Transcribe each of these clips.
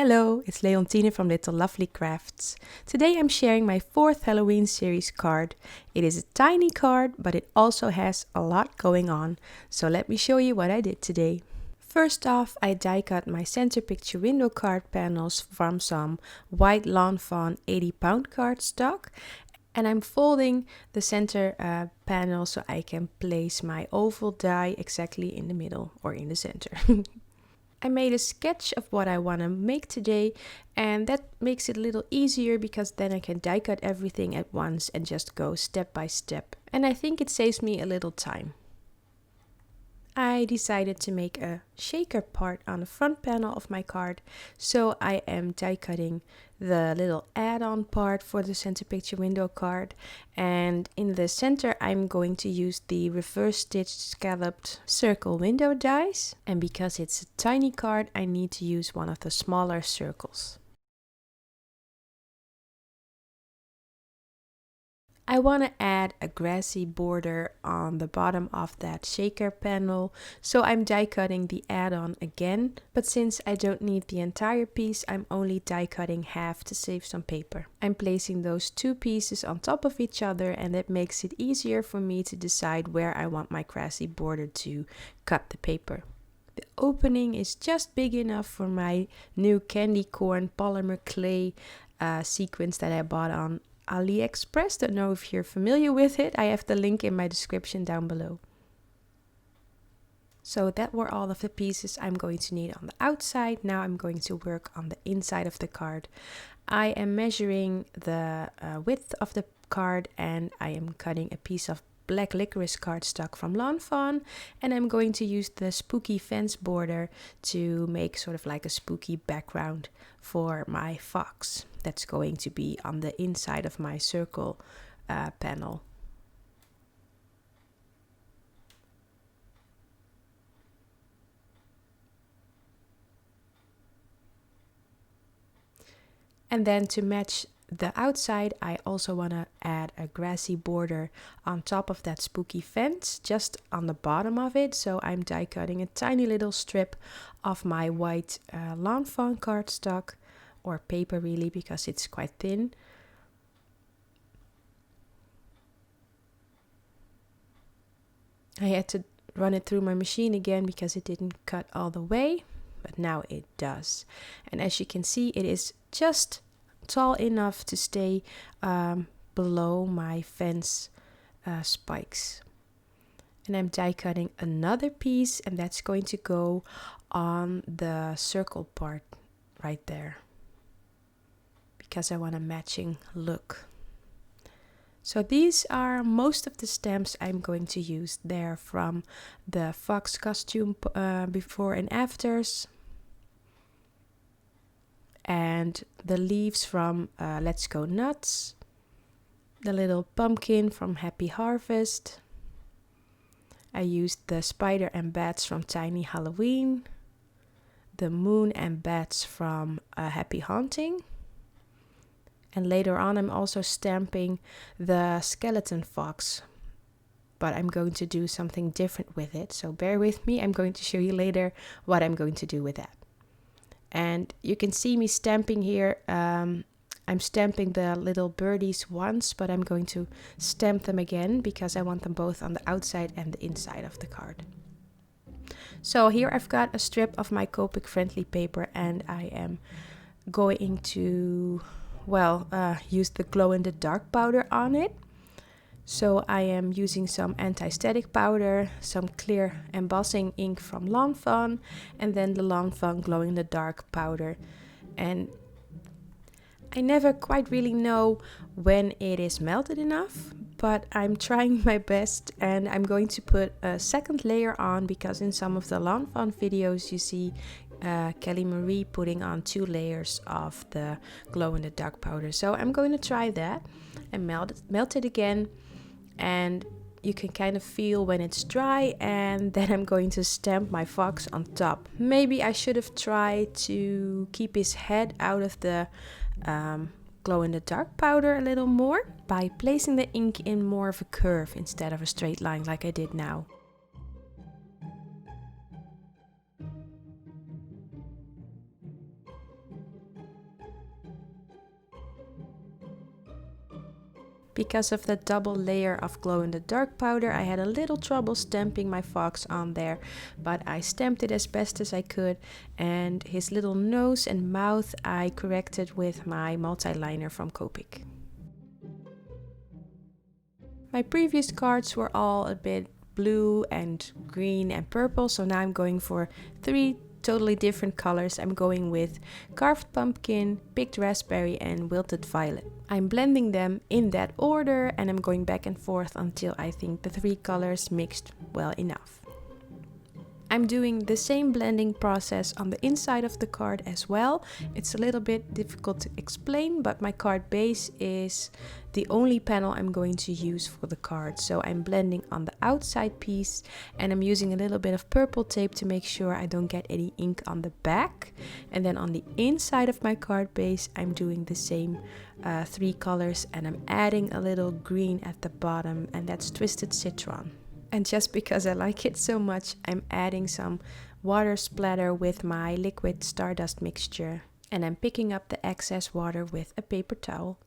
Hello, it's Leontine from Little Lovely Crafts. Today I'm sharing my 4th Halloween series card. It is a tiny card, but it also has a lot going on. So let me show you what I did today. First off, I die cut my center picture window card panels from some white Lawn Fawn 80-pound cardstock. And I'm folding the center panel so I can place my oval die exactly in the middle or in the center. I made a sketch of what I want to make today, and that makes it a little easier because then I can die cut everything at once and just go step by step. And I think it saves me a little time. I decided to make a shaker part on the front panel of my card, so I am die cutting the little add-on part for the center picture window card, and in the center I'm going to use the reverse stitched scalloped circle window dies, and because it's a tiny card I need to use one of the smaller circles. I want to add a grassy border on the bottom of that shaker panel, so I'm die cutting the add-on again, but since I don't need the entire piece, I'm only die cutting half to save some paper. I'm placing those two pieces on top of each other, and that makes it easier for me to decide where I want my grassy border to cut the paper. The opening is just big enough for my new candy corn polymer clay sequence that I bought on AliExpress. Don't know if you're familiar with it. I have the link in my description down below. So that were all of the pieces I'm going to need on the outside. Now I'm going to work on the inside of the card. I am measuring the width of the card, and I am cutting a piece of black licorice cardstock from Lawn Fawn, and I'm going to use the spooky fence border to make sort of like a spooky background for my fox that's going to be on the inside of my circle panel. And then to match the outside, I also want to add a grassy border on top of that spooky fence, just on the bottom of it. So I'm die cutting a tiny little strip of my white Lawn Fawn cardstock, or paper really, because it's quite thin. I had to run it through my machine again because it didn't cut all the way, but now it does. And as you can see, it is just tall enough to stay below my fence spikes. And I'm die cutting another piece, and that's going to go on the circle part right there, because I want a matching look. So these are most of the stamps I'm going to use. They're from the fox costume before and afters, and the leaves from Let's Go Nuts, the little pumpkin from Happy Harvest. I used the spider and bats from Tiny Halloween, the moon and bats from Happy Haunting, and later on I'm also stamping the skeleton fox, but I'm going to do something different with it, so bear with me. I'm going to show you later what I'm going to do with that. And you can see me stamping here. I'm stamping the little birdies once, but I'm going to stamp them again because I want them both on the outside and the inside of the card. So here I've got a strip of my Copic friendly paper, and I am going to, use the glow in the dark powder on it. So I am using some anti-static powder, some clear embossing ink from Lawn Fawn, and then the Lawn Fawn glow in the dark powder. And I never quite really know when it is melted enough, but I'm trying my best, and I'm going to put a second layer on because in some of the Lawn Fawn videos you see Kelly Marie putting on 2 layers of the glow in the dark powder. So I'm going to try that and melt it again, and you can kind of feel when it's dry, and then I'm going to stamp my fox on top. Maybe I should have tried to keep his head out of the glow in the dark powder a little more by placing the ink in more of a curve instead of a straight line like I did now. Because of the double layer of glow-in-the-dark powder, I had a little trouble stamping my fox on there, but I stamped it as best as I could, and his little nose and mouth I corrected with my multi-liner from Copic. My previous cards were all a bit blue and green and purple, so now I'm going for 3 totally different colors. I'm going with carved pumpkin, picked raspberry and wilted violet. I'm blending them in that order and I'm going back and forth until I think the 3 colors mixed well enough. I'm doing the same blending process on the inside of the card as well. It's a little bit difficult to explain, but my card base is the only panel I'm going to use for the card. So I'm blending on the outside piece and I'm using a little bit of purple tape to make sure I don't get any ink on the back. And then on the inside of my card base, I'm doing the same 3 colors and I'm adding a little green at the bottom, and that's Twisted Citron. And just because I like it so much, I'm adding some water splatter with my liquid stardust mixture. And I'm picking up the excess water with a paper towel.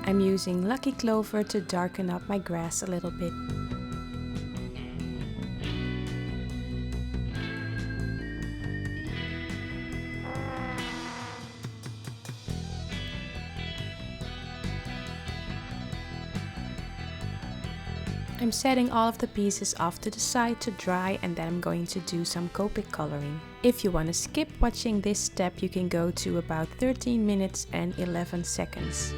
I'm using Lucky Clover to darken up my grass a little bit. I'm setting all of the pieces off to the side to dry, and then I'm going to do some Copic coloring. If you want to skip watching this step, you can go to about 13 minutes and 11 seconds.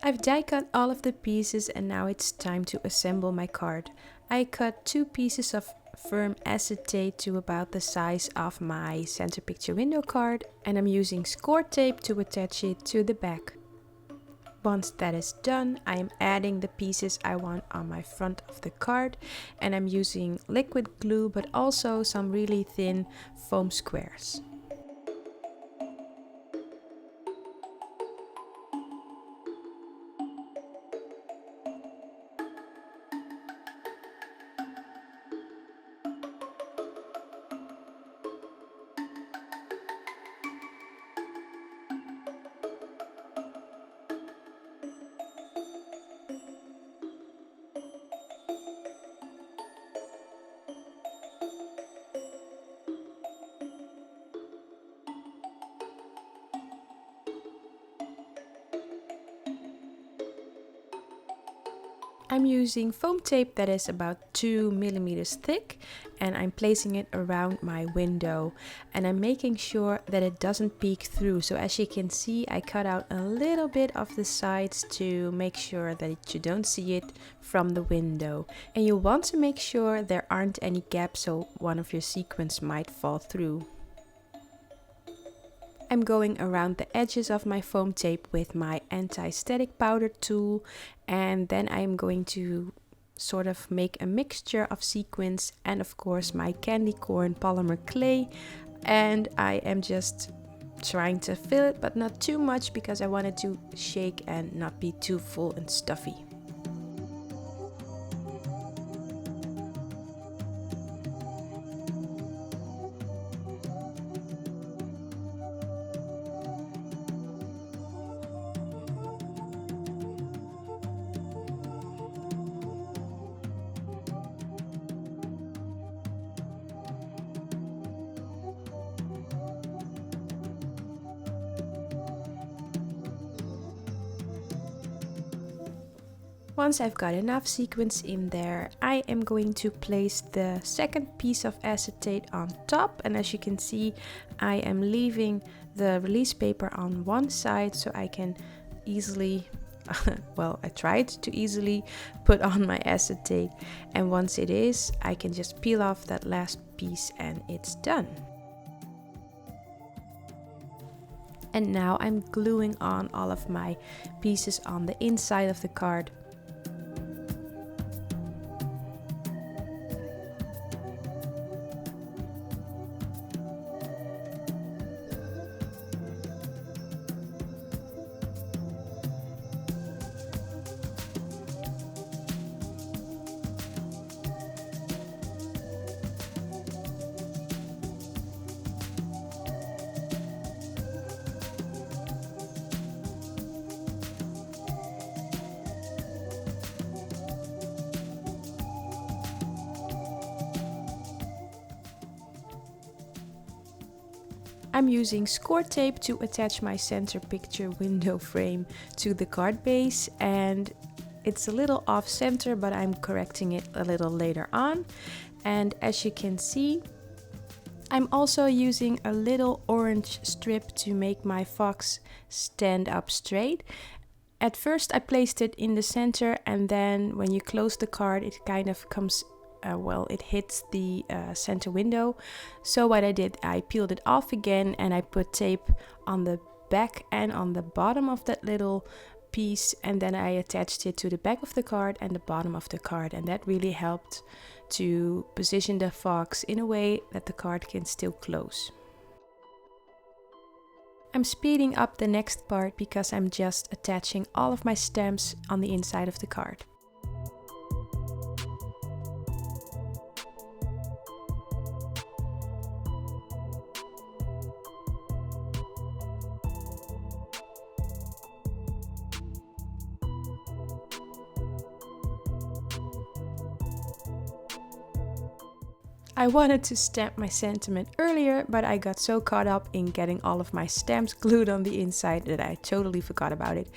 I've die cut all of the pieces and now it's time to assemble my card. I cut 2 pieces of firm acetate to about the size of my center picture window card, and I'm using score tape to attach it to the back. Once that is done, I am adding the pieces I want on my front of the card, and I'm using liquid glue but also some really thin foam squares. I'm using foam tape that is about 2 millimeters thick, and I'm placing it around my window, and I'm making sure that it doesn't peek through. So as you can see, I cut out a little bit of the sides to make sure that you don't see it from the window. And you want to make sure there aren't any gaps so one of your sequins might fall through. I'm going around the edges of my foam tape with my anti-static powder tool, and then I'm going to sort of make a mixture of sequins and of course my candy corn polymer clay, and I am just trying to fill it but not too much because I want it to shake and not be too full and stuffy. Once I've got enough sequins in there, I am going to place the second piece of acetate on top, and as you can see, I am leaving the release paper on one side so I can easily, well, I tried to easily put on my acetate, and once it is, I can just peel off that last piece and it's done. And now I'm gluing on all of my pieces on the inside of the card. I'm using score tape to attach my center picture window frame to the card base, and it's a little off center, but I'm correcting it a little later on. And as you can see, I'm also using a little orange strip to make my fox stand up straight. At first I placed it in the center, and then when you close the card it kind of comes it hits the center window. So what I did, I peeled it off again and I put tape on the back and on the bottom of that little piece, and then I attached it to the back of the card and the bottom of the card, and that really helped to position the fox in a way that the card can still close. I'm speeding up the next part because I'm just attaching all of my stamps on the inside of the card. I wanted to stamp my sentiment earlier, but I got so caught up in getting all of my stamps glued on the inside that I totally forgot about it.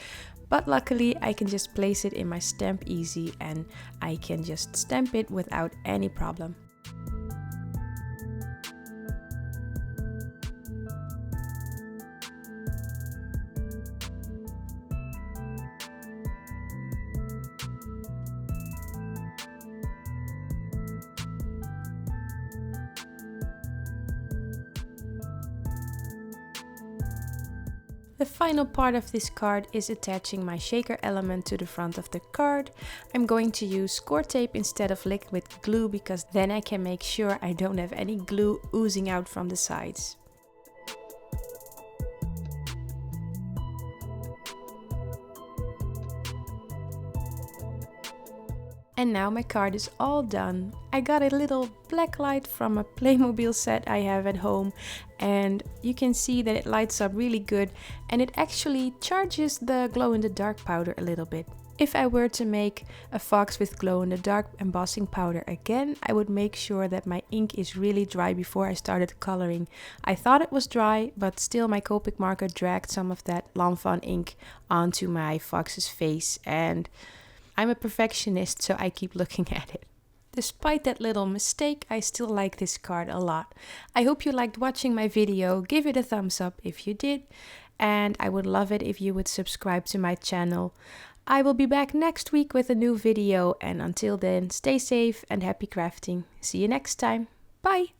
But luckily I can just place it in my Stamp Easy and I can just stamp it without any problem. The final part of this card is attaching my shaker element to the front of the card. I'm going to use score tape instead of liquid glue because then I can make sure I don't have any glue oozing out from the sides. And now my card is all done. I got a little blacklight from a Playmobil set I have at home, and you can see that it lights up really good and it actually charges the glow-in-the-dark powder a little bit. If I were to make a fox with glow-in-the-dark embossing powder again, I would make sure that my ink is really dry before I started coloring. I thought it was dry, but still my Copic marker dragged some of that Lawn Fawn ink onto my fox's face, and I'm a perfectionist, so I keep looking at it. Despite that little mistake, I still like this card a lot. I hope you liked watching my video. Give it a thumbs up if you did. And I would love it if you would subscribe to my channel. I will be back next week with a new video. And until then, stay safe and happy crafting. See you next time. Bye!